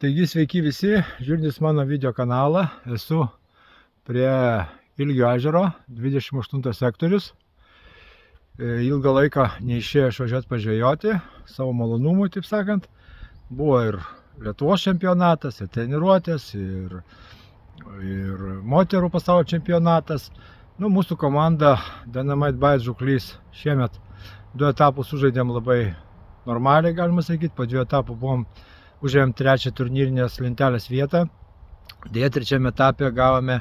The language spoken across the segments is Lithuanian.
Taigi sveiki visi, žiūrintys mano video kanalą. Esu prie Ilgio ežero, 28 sektorius. Ilgą laiką neišėjo išvažiuoti pažvejoti, savo malonumui, taip sakant. Buvo ir Lietuvos čempionatas, ir treniruotės, ir moterų pasaulio čempionatas. Mūsų komanda Dynamite Bites žuklys šiemet 2 etapus sužaidėm labai normaliai, galima sakyti. Po 2 etapų užėjom 3 turnyrinės lentelės vietą. Deja, 3 etape gavome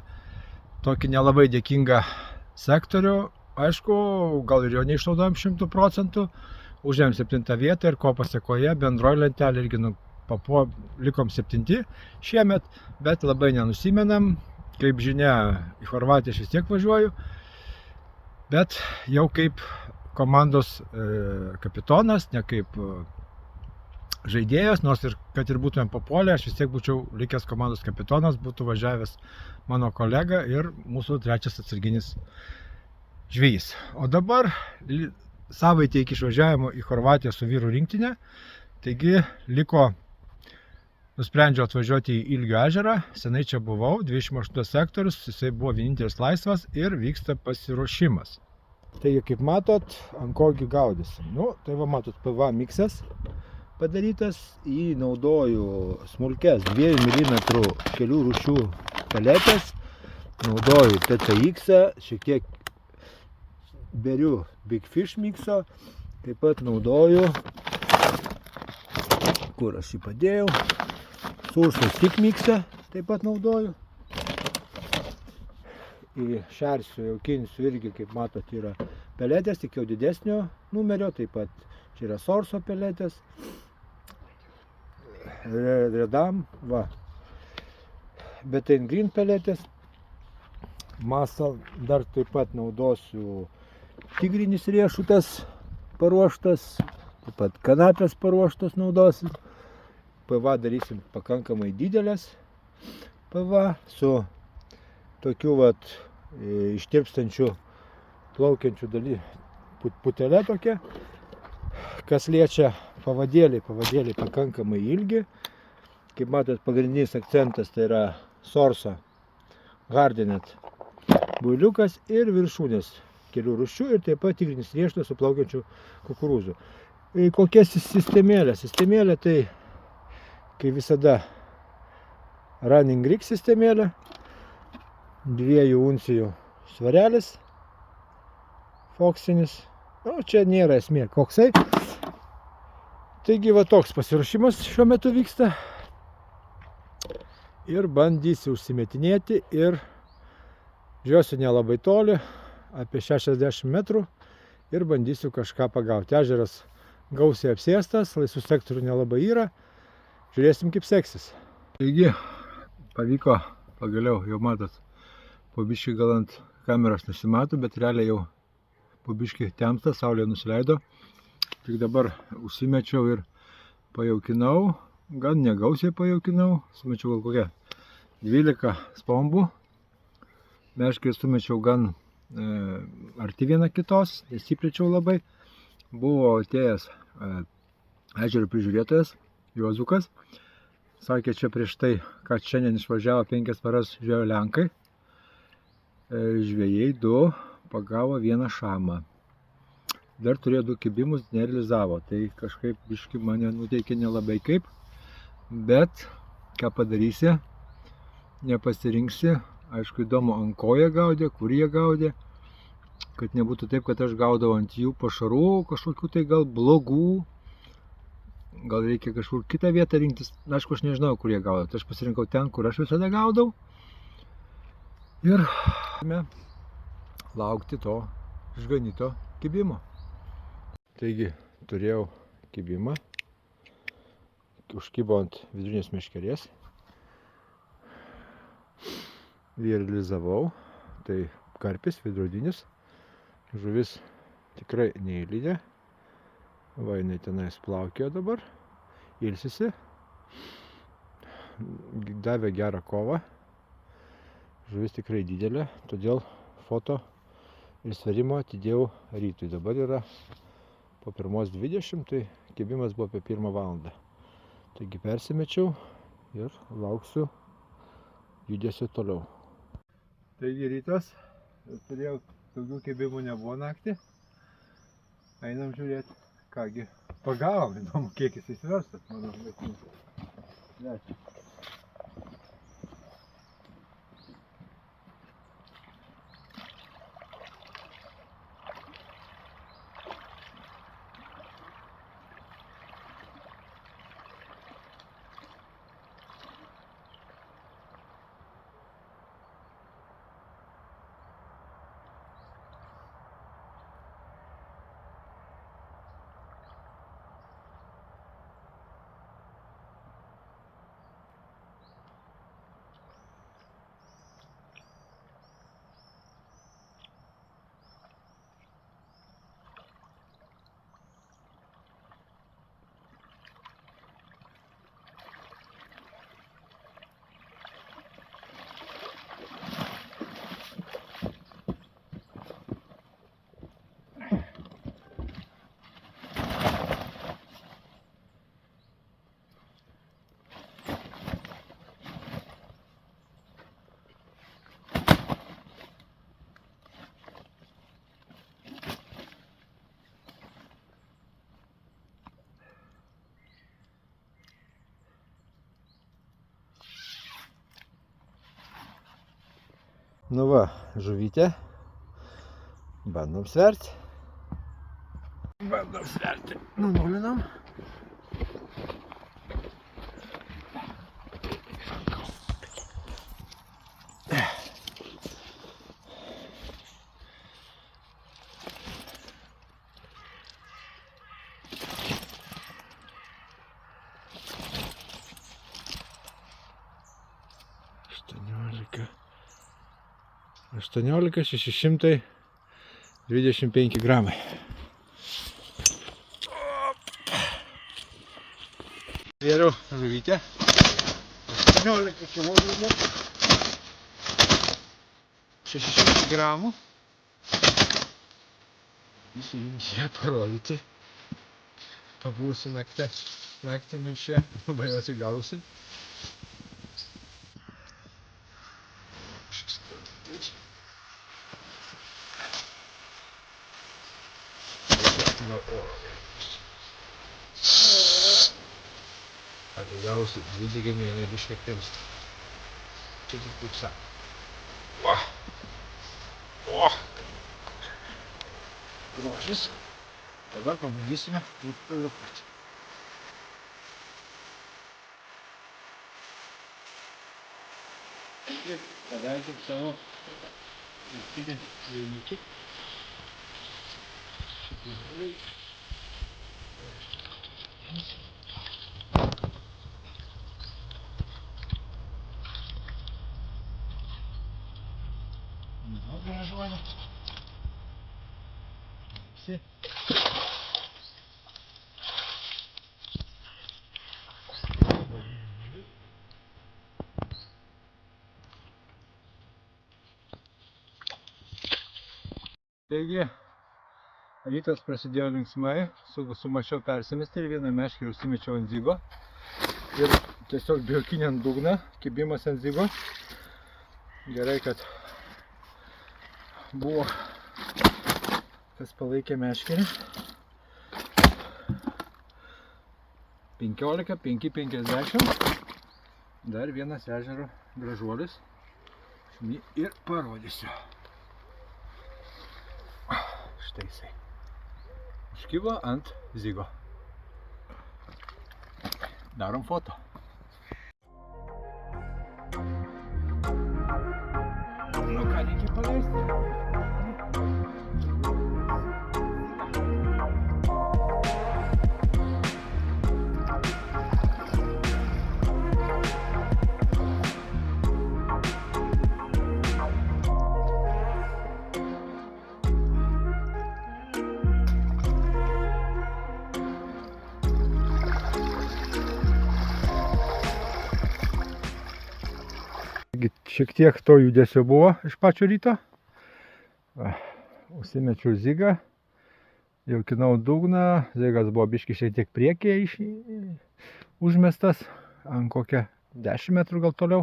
tokį nelabai dėkingą sektorių. Aišku, gal ir jo neišnaudojom 100%. Užėjom 7 vietą ir ko pasiekoje bendroji lentelė irgi likom 7 šiemet, bet labai nenusimenam. Kaip žinia, į Chorvatiją aš vis tiek važiuoju, bet jau kaip komandos kapitonas, ne kaip žaidėjas, nors ir kad ir būtumėm papuolę, aš vis tiek būčiau likęs komandos kapitonas, būtų važiavęs mano kolega ir mūsų 3 atsarginis žvejys. O dabar savaitė iki išvažiavimo į Chorvatiją su vyrų rinktinė, taigi nusprendžiau atvažiuoti į Ilgio ežerą. Senai čia buvau, 28 sektorius, jisai buvo vienintelis laisvas ir vyksta pasiruošimas. Taigi, kaip matot, ant kogi gaudysim. Tai va matot, PVA miksas padarytas, jį naudoju smulkes 2 mm kelių rūšių peletės, naudoju TTX, šiek tiek beriu Big Fish mikso, taip pat naudoju, kur aš jį padėjau, Surso Stick miksą taip pat naudoju. Į šersiu, jaukinsiu irgi, kaip matot, yra peletės, tik jau didesnio numerio, taip pat čia yra Sorso peletės. Redam, va, Betaine Green peletės. Masal dar taip pat naudosiu tigrinis riešutas paruoštas, taip pat kanapės paruoštos naudosim. PVA darysim pakankamai didelės PVA su tokiu ištirpstančiu plaukiančiu putelė tokia. Kas liečia pavadėliai pakankamai ilgi. Kaip matot, pagrindinis akcentas tai yra Sorso Hardenet builiukas ir viršūnės kelių rūšių ir taip pat tigrinis riešutas su plaukiančiu kukurūzu. Kokia sistemėlė? Sistemėlė tai, kaip visada, Running Rig sistemėlė, 2 uncijų svarelis foksinis. Čia nėra esmė koksai. Taigi va toks pasiruošimas šiuo metu vyksta. Ir bandysiu užsimetinėti ir žiūrėsiu nelabai toli, apie 60 metrų, ir bandysiu kažką pagauti. Ežeras gausiai apsėstas, laisvų sektorių nelabai yra. Žiūrėsim, kaip seksis. Taigi, pavyko pagaliau, jau matot, po biškį gal ant kameros nesimato, bet realiai jau po biškį temsta, saulė nusileido. Tik dabar užsimečiau ir pajaukinau, gan negausiai pajaukinau, sumečiau gal kokią 12 spombų. Meškės sumečiau gan arti viena kitos, nesiplėčiau labai. Buvo atėjęs ežero prižiūrėtojas Juozukas. Sakė, čia prieš tai, kad šiandien išvažiavo 5 paras žvejo lenkai. Žvejai 2 pagavo 1 šamą. Dar turėjo 2 kibimus, nerealizavo. Tai kažkaip biškį mane nuteikė nelabai kaip. Bet ką padarysi, nepasirinksi. Aišku, įdomu, ant ko jie gaudė, kur jie gaudė. Kad nebūtų taip, kad aš gaudavau ant jų pašarų, kažkokių tai gal blogų. Gal reikia kažkur kitą vietą rinktis. Aišku, aš nežinau, kur jie gaudavo. Tai aš pasirinkau ten, kur aš visada gaudau. Ir laukti to išganyto kibimo. Taigi, turėjau kibimą. Užkibo ant vidurinės meškerės. Realizavau. Tai karpis veidrodinis. Žuvis tikrai neeilinė. Va, jinai tenais plaukėjo dabar, ilsisi, davė gerą kovą, žuvis tikrai didelė, todėl foto ir sverimo atidėjau rytui. Dabar yra po 1:20, tai kibimas buvo apie 1 valandą. Taigi persimečiau ir lauksiu judesio toliau. Taigi rytas, turėjau daugiau kibimų nebuvo naktį. Einam žiūrėti, kągi pagavom, įdomu kiek jis įsiverstas, mano vaikinis. Nu va, žuvytė. Bandom sverti. Nunulinam. Aštuoniolika 625 gramai. Vėriau žuvytė. 18 kg. 600 gramų. Jums ją parodyti. Pabūsiu naktį. Naktį čia labai atsigalusi. Atsigausiu 20 mėnesių iškėpims. Čia tik pūksa. Grožis. Dabar pabandysime nupiliukuoti. Ir paleidžiam savo naktinį jaunikį. Nu, gražuolė. Visi. Taigi, rytas prasidėjo linksmai, sumačiau persimesti ir vieną meškerį užsimečiau ant zygo. Ir tiesiog biokinį ant dugną, kibimas ant zygo. Gerai, kad buvo kas palaikė meškerį. 15, 5, 50. Dar vienas ežero gražuolis. Šį ir parodysiu. Štai jisai. Užkibo ant zygo. Darom foto. Nu ką, reikia paleisti. Šiek tiek to judesio buvo iš pačio ryto. Užsimečiau zygą, jaukinau dugną, zygas buvo biškį šiek tiek priekyje užmestas ant kokią 10 metrų gal toliau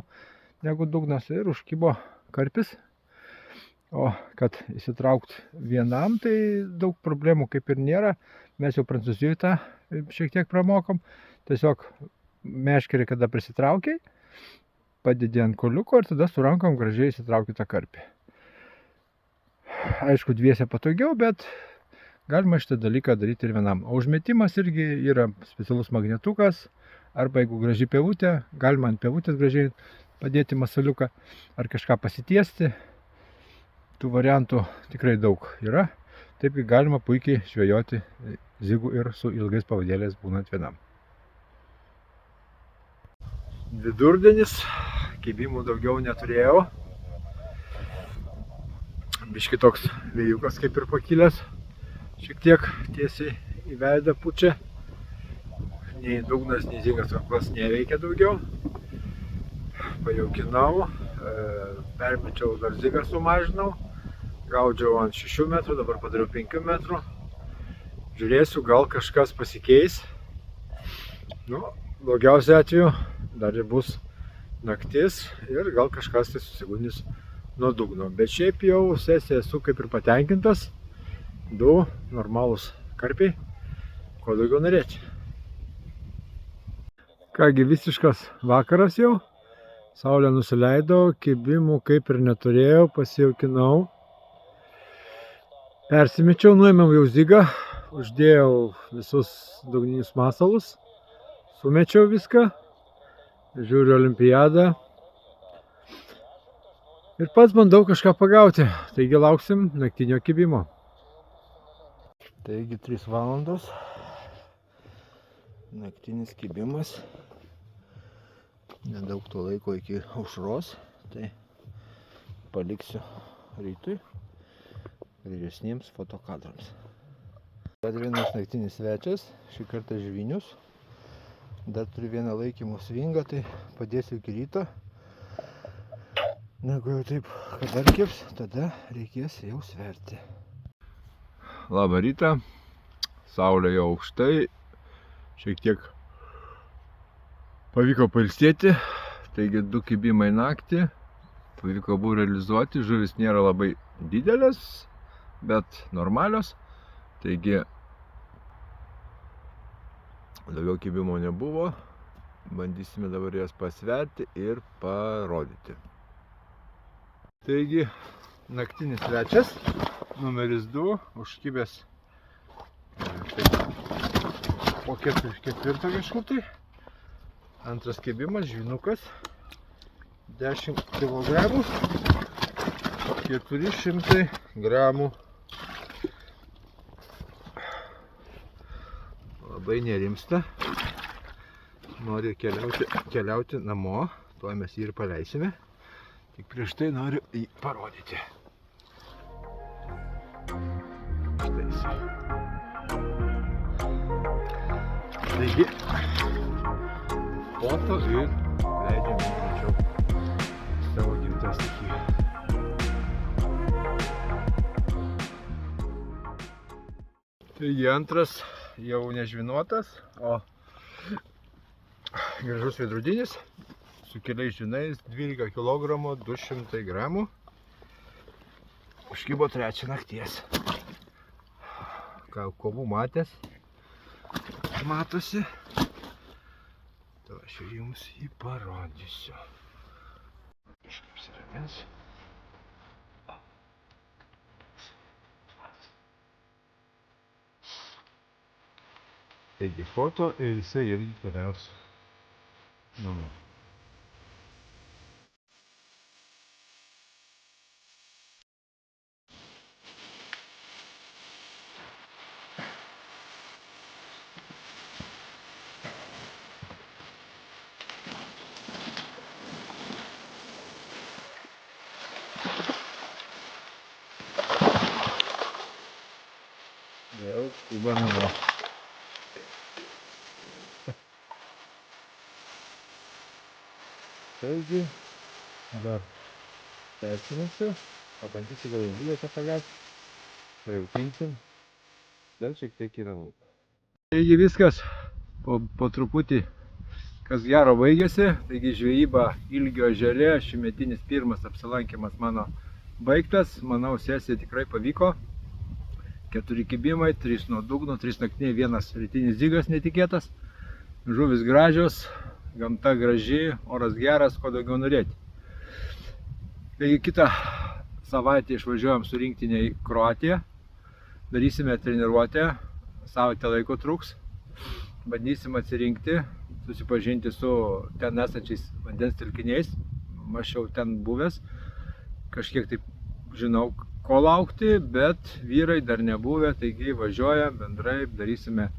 negu dugnas ir užkibo karpis. O kad įsitraukt vienam, tai daug problemų kaip ir nėra. Mes jau Prancūzijoje tą šiek tiek pramokom. Tiesiog meškerį, kada prisitraukiai, padedi ant kuoliuko ir tada su rankom gražiai įsitrauki tą karpį. Aišku, dviese patogiau, bet galima šitą dalyką daryti ir vienam. O užmetimas irgi yra specialus magnetukas, arba jeigu graži pievutė, galima ant pievutės gražiai padėti masaliuką ar kažką pasitiesti. Tų variantų tikrai daug yra, taip galima puikiai žvejoti zigų ir su ilgais pavadėliais būnant vienam. Vidurdienis, kibimų daugiau neturėjau. Biški toks vėjukas kaip ir pakilęs, šiek tiek tiesiai į veidą pučia. Nei dugnas, nei zigas aklas neveikia daugiau. Pajaukinau, permečiau dar zigą sumažinau. Gaudžiau ant 6 metrų, dabar padariau 5 metrų. Žiūrėsiu, gal kažkas pasikeis. Blogiausiu atveju dar bus naktis ir gal kažkas tai susigundys nuo dugno. Bet šiaip jau sesiją esu kaip ir patenkintas. 2 normalūs karpiai. Ko daugiau norėti. Kągi, visiškas vakaras jau. Saulė nusileido, kibimų kaip ir neturėjau, pasijaukinau. Persimečiau, nuėmiau jau zigą, uždėjau visus dugninius masalus, sumečiau viską, žiūriu olimpiadą ir pats bandau kažką pagauti, taigi lauksim naktinio kibimo. Taigi 3 valandos, naktinis kibimas, nedaug to laiko iki aušros, tai paliksiu rytui. Gražesniems fotokadrams. Dar vienas naktinis svečias, šį kartą žvinius. Dar turiu vieną laikymo svingą, tai padėsiu iki ryto. Jeigu jau taip, kad dar kips, tada reikės jau sverti. Labą rytą, saulė jau aukštai, šiek tiek pavyko pailsėti, taigi 2 kibimai naktį, pavyko abu realizuoti, žuvis nėra labai didelės, bet normalios, taigi daugiau kibimo nebuvo, bandysime dabar jas pasverti ir parodyti. Taigi naktinis svečias, numeris 2, užkibęs po 4 kažkur tai. Antras kibimas, žvinukas, 10 kg, 400 gramų. Labai nerimsta, noriu keliauti namo, tuo mes jį ir paleisime, tik prieš tai noriu jį parodyti. Štai jisai. Taigi, foto ir leidžiame greičiau savo gimtą stichiją. Taigi antras jau nežvinuotas, o gražus veidrodinis su keliais žvinais, 12 kg, 200 gramų. Užkibo 3 nakties. Kovų matęs, matosi. Tai aš jums jį parodysiu. Kažkaip apsiramins. Taigi foto ir jisai irgi keliaus namo. Vėl skuba namo. Taigi, dar persimesiu, pabandysiu gal įvyliuose pagauti, pajaukinsim, dar šiek tiek yra laiko. Taigi viskas, po truputį kas gero baigėsi, taigi žvejyba Ilgio ežere, šimetinis pirmas apsilankimas mano baigtas, manau sesija tikrai pavyko. 4 kibimai, 3 nuo dugno, 3 naktiniai, 1 rytinis zigas netikėtas, žuvis gražios, gamta graži, oras geras, ko daugiau norėti. Taigi kitą savaitę išvažiuojam su rinktinė į Kroatiją, darysime treniruotę, savaitę laiko truks, bandysim atsirinkti, susipažinti su ten esančiais vandens telkiniais, aš jau ten buvęs, kažkiek taip žinau, ko laukti, bet vyrai dar nebuvę, taigi važiuojam bendrai, darysime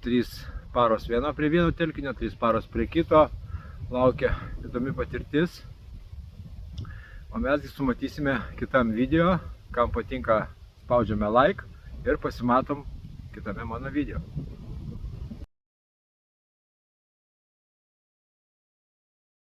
3 paros vieno prie vieno telkinio, 3 paros prie kito, laukia įdomi patirtis. O mesgi sumatysime kitam video, kam patinka spaudžiame like ir pasimatom kitame mano video.